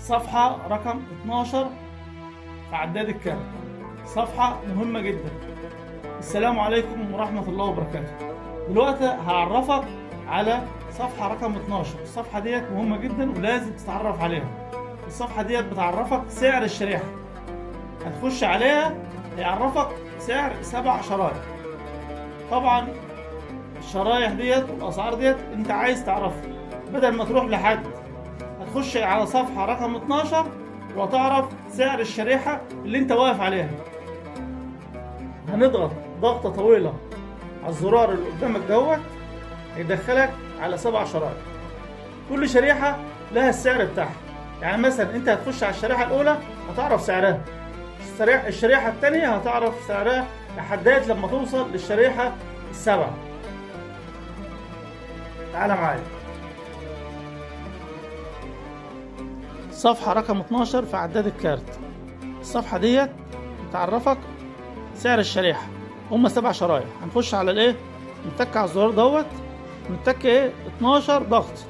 صفحة رقم 12 في عداد الكارت. صفحة مهمة جدا. السلام عليكم ورحمة الله وبركاته. دلوقتي هعرفك على صفحة رقم 12. الصفحة ديت مهمة جدا ولازم تتعرف عليها. الصفحة ديت بتعرفك سعر الشريحة. هتخش عليها هيعرفك سعر 7 شرايح. طبعا الشرايح ديت والاسعار ديت انت عايز تعرفها، بدل ما تروح لحد هتخش على صفحة رقم 12 وتعرف سعر الشريحة اللي انت واقف عليها. هنضغط ضغطة طويلة على الزرار اللي قدامك دوت، هيدخلك على 7 شرايح. كل شريحة لها السعر بتاعها. يعني مثلا انت هتخش على الشريحة الأولى هتعرف سعرها، الشريحة الثانية هتعرف سعرها لحد لما توصل للشريحة السابعة. تعال معايا. صفحة رقم 12 في عداد الكارت. الصفحة ديت بتعرفك سعر الشريحة. هما 7 شرايح. هنخش على الايه؟ نتك على الزرار دوت، نتك 12 ضغط.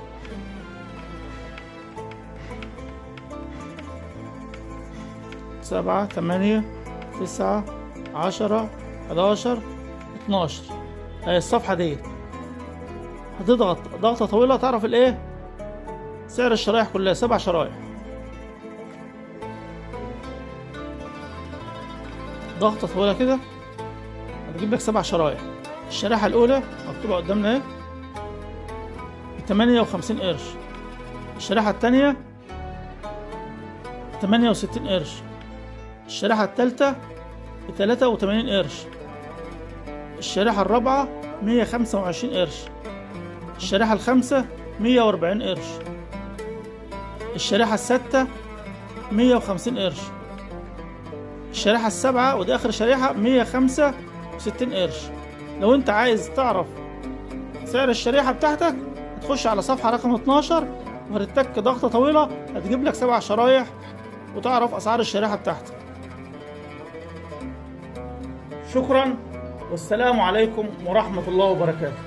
سبعة 8 9 10 11 12. هي الصفحة ديت هتضغط ضغطة طويلة تعرف الايه؟ سعر الشرايح كلها. 7 شرايح. ضغطة طويلة كده هتجيب لك 7 شرايح. الشريحة الأولى مكتوبة قدامنا اهي ب 58 قرش. الشريحة التانية 68 قرش. الشريحة التالتة ب 83 قرش. الشريحة الرابعة 125 قرش. الشريحة الخامسة 140 قرش. الشريحة السادسة 150 قرش. الشريحة السابعة ودي آخر شريحة 165 قرش. لو أنت عايز تعرف سعر الشريحة بتاعتك هتخش على صفحة رقم 12 وهتتك ضغطة طويلة هتجيب لك 7 شرايح وتعرف أسعار الشريحة بتاعتك. شكرا والسلام عليكم ورحمة الله وبركاته.